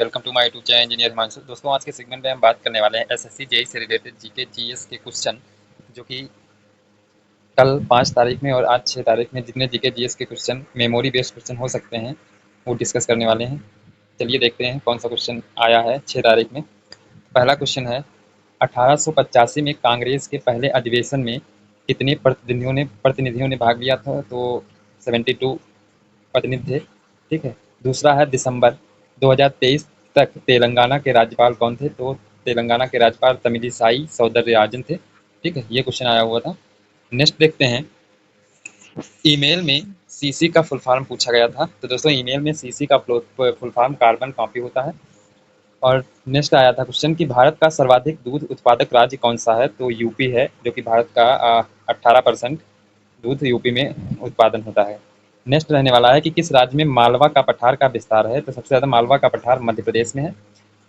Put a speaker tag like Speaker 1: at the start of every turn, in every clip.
Speaker 1: Welcome to my YouTube channel engineer Himanshu. दोस्तों, आज के सेगमेंट में हम बात करने वाले हैं एसएससी जेईई से रिलेटेड जीके जीएस के क्वेश्चन, जो कि कल 5 तारीख में और आज 6 तारीख में जितने जीके जीएस के क्वेश्चन मेमोरी बेस्ड क्वेश्चन हो सकते हैं वो डिस्कस करने वाले हैं। चलिए देखते हैं कौन सा क्वेश्चन आया है 6 तारीख में। पहला क्वेश्चन है, 1885 में कांग्रेस के पहले अधिवेशन में कितने प्रतिनिधियों ने भाग लिया था? तो 72 प्रतिनिधि थे। ठीक है। दूसरा है, दिसंबर 2023 तक तेलंगाना के राज्यपाल कौन थे? तो तेलंगाना के राज्यपाल तमिलिसाई सौंदरराजन थे। ठीक है, ये क्वेश्चन आया हुआ था। नेक्स्ट देखते हैं, ईमेल में सीसी का फुल फॉर्म पूछा गया था। तो दोस्तों, ईमेल में सीसी का फुल फॉर्म कार्बन कॉपी होता है। और नेक्स्ट आया था क्वेश्चन कि भारत का सर्वाधिक दूध उत्पादक राज्य कौन सा है? तो यूपी है, जो कि भारत का 18% दूध यूपी में उत्पादन होता है। नेक्स्ट रहने वाला है कि किस राज्य में मालवा का पठार का विस्तार है? तो सबसे ज़्यादा मालवा का पठार मध्य प्रदेश में है।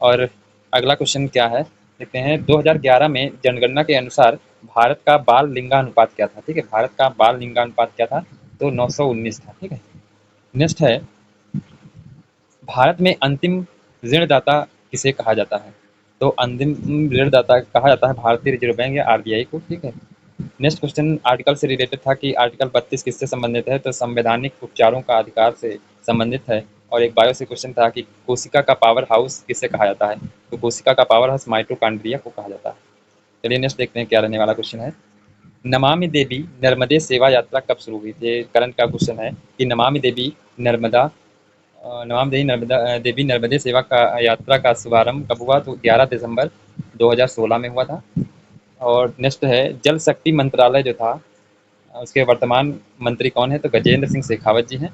Speaker 1: और अगला क्वेश्चन क्या है, देखते हैं। 2011 में जनगणना के अनुसार भारत का बाल लिंगानुपात क्या था? ठीक है, भारत का बाल लिंगानुपात क्या था? तो 919 था। ठीक है। नेक्स्ट है, भारत में अंतिम ऋणदाता किसे कहा जाता है? तो अंतिम ऋणदाता कहा जाता है भारतीय रिजर्व बैंक या आरबीआई को। ठीक है। नेक्स्ट क्वेश्चन आर्टिकल से रिलेटेड था कि आर्टिकल 32 किससे संबंधित है? तो संवैधानिक उपचारों का अधिकार से संबंधित है। और एक बायो से क्वेश्चन था कि कोशिका का पावर हाउस किसे कहा जाता है? तो कोशिका का पावर हाउस माइटोकॉन्ड्रिया को कहा जाता है। चलिए नेक्स्ट देखते हैं क्या रहने वाला क्वेश्चन है। नमामि देवी नर्मदे सेवा यात्रा कब शुरू हुई थी? करंट का क्वेश्चन है कि नमामि देवी नर्मदे सेवा का यात्रा का शुभारंभ कब हुआ? तो 11 दिसंबर 2016 में हुआ था। और नेक्स्ट है, जल शक्ति मंत्रालय जो था उसके वर्तमान मंत्री कौन है? तो गजेंद्र सिंह शेखावत जी हैं।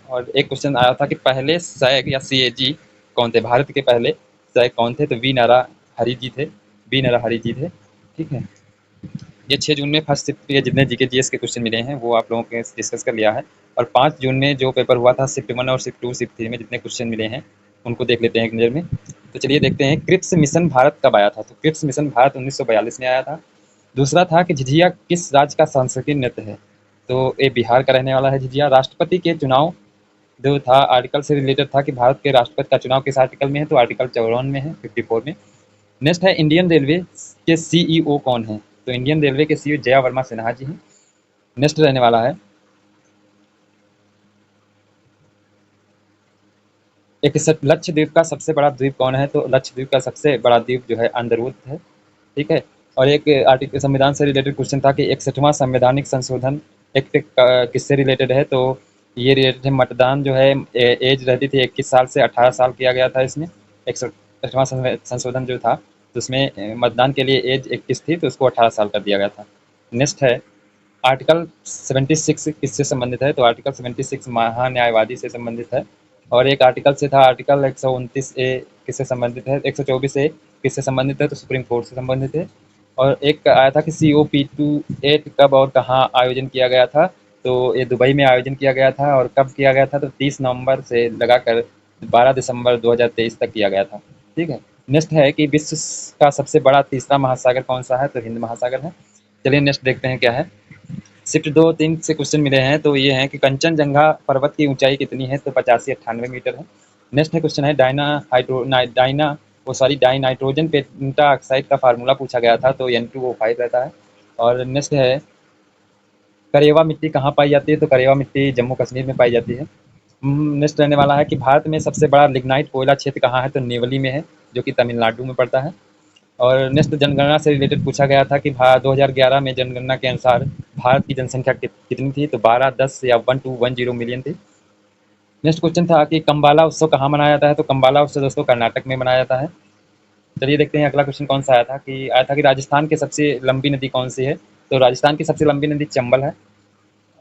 Speaker 1: और एक क्वेश्चन आया था कि पहले सैग या सीएजी कौन थे? भारत के पहले सैग कौन थे? तो वी नरहरि जी थे। ठीक है। ये 6 जून में फर्स्ट शिफ्ट के जितने जीके जीएस के क्वेश्चन मिले हैं वो आप लोगों के डिस्कस कर लिया है। और 5 जून में जो पेपर हुआ था शिफ्ट 1 और शिफ्ट 2 शिफ्ट 3 में जितने क्वेश्चन मिले हैं उनको देख लेते हैं एक नज़र में। तो चलिए देखते हैं, क्रिप्स मिशन भारत कब आया था? तो क्रिप्स मिशन भारत 1942 में आया था। दूसरा था कि झिझिया किस राज्य का सांस्कृतिक नृत्य है? तो ये बिहार का रहने वाला है झिझिया। राष्ट्रपति के चुनाव जो था आर्टिकल से रिलेटेड था कि भारत के राष्ट्रपति का चुनाव किस आर्टिकल में है? तो आर्टिकल 54 में है, 54 में। नेक्स्ट है, इंडियन रेलवे के सीईओ कौन है? तो इंडियन रेलवे के सीईओ जया वर्मा सिन्हा जी हैं। नेक्स्ट रहने वाला है, एक लक्षद्वीप का सबसे बड़ा द्वीप कौन है? तो लक्षद्वीप का सबसे बड़ा द्वीप जो है अंदरवुड है। ठीक है। और एक आर्टिकल संविधान से रिलेटेड क्वेश्चन था कि 61वां संवैधानिक संशोधन एक्ट किससे रिलेटेड है? तो ये रिलेटेड है, मतदान जो है एज रहती थी 21 साल से 18 साल किया गया था इसमें। 61वां संशोधन जो था तो उसमें मतदान के लिए एज 21 थी तो उसको 18 साल कर दिया गया था। नेक्स्ट है, आर्टिकल 76 किससे संबंधित है? तो आर्टिकल 76 महान्यायवादी से संबंधित है। और एक आर्टिकल से था, आर्टिकल 129A किससे संबंधित है? 124A किससे संबंधित है? तो सुप्रीम कोर्ट से संबंधित है। और एक आया था कि COP28 कब और कहाँ आयोजन किया गया था? तो ये दुबई में आयोजन किया गया था। और कब किया गया था? तो 30 नवंबर से लगाकर 12 दिसंबर 2023 तक किया गया था। ठीक है। नेक्स्ट है कि विश्व का सबसे बड़ा तीसरा महासागर कौन सा है? तो हिंद महासागर है। चलिए नेक्स्ट देखते हैं क्या है। शिफ्ट 2-3 से क्वेश्चन मिले हैं तो ये हैं कि कंचनजंगा पर्वत की ऊंचाई कितनी है? तो 85-98 मीटर है। नेक्स्ट है क्वेश्चन है, डाई नाइट्रोजन पेंटा ऑक्साइड का फार्मूला पूछा गया था तो N2O5 रहता है। और नेक्स्ट है, करेवा मिट्टी कहाँ पाई जाती है? तो करेवा मिट्टी जम्मू कश्मीर में पाई जाती है। नेक्स्ट रहने वाला है कि भारत में सबसे बड़ा लिग्नाइट कोयला क्षेत्र कहाँ है? तो नेवली में है, जो कि तमिलनाडु में पड़ता है। और नेक्स्ट जनगणना से रिलेटेड पूछा गया था कि 2011 में जनगणना के अनुसार भारत की जनसंख्या कितनी थी? तो 12, 10 या 1210 मिलियन थी। नेक्स्ट क्वेश्चन था कि कम्बाला उत्सव कहाँ मनाया जाता है? तो कम्बाला उत्सव दोस्तों कर्नाटक में मनाया जाता है। चलिए देखते हैं अगला क्वेश्चन कौन सा आया था कि राजस्थान की सबसे लंबी नदी कौन सी है? तो राजस्थान की सबसे लंबी नदी चंबल है।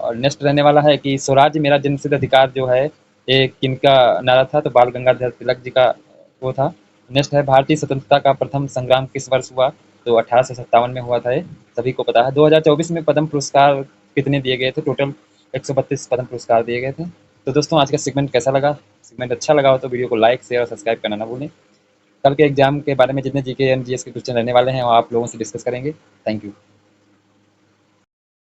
Speaker 1: और नेक्स्ट रहने वाला है कि स्वराज मेरा जन्मसिद्ध अधिकार जो है ये किनका नारा था? तो बाल गंगाधर तिलक जी का वो था। नेक्स्ट है, भारतीय स्वतंत्रता का प्रथम संग्राम किस वर्ष हुआ? तो 1857 में हुआ था, ये सभी को पता है। 2024 में पद्म पुरस्कार कितने दिए गए थे? टोटल 132 पद्म पुरस्कार दिए गए थे। तो दोस्तों, आज का सेगमेंट कैसा लगा? सेगमेंट अच्छा लगा हो तो वीडियो को लाइक, शेयर और सब्सक्राइब करना ना भूलें। कल के एग्जाम के बारे में जितने जीके एंड जीएस के क्वेश्चन रहने वाले हैं वो आप लोगों से डिस्कस करेंगे। Thank you.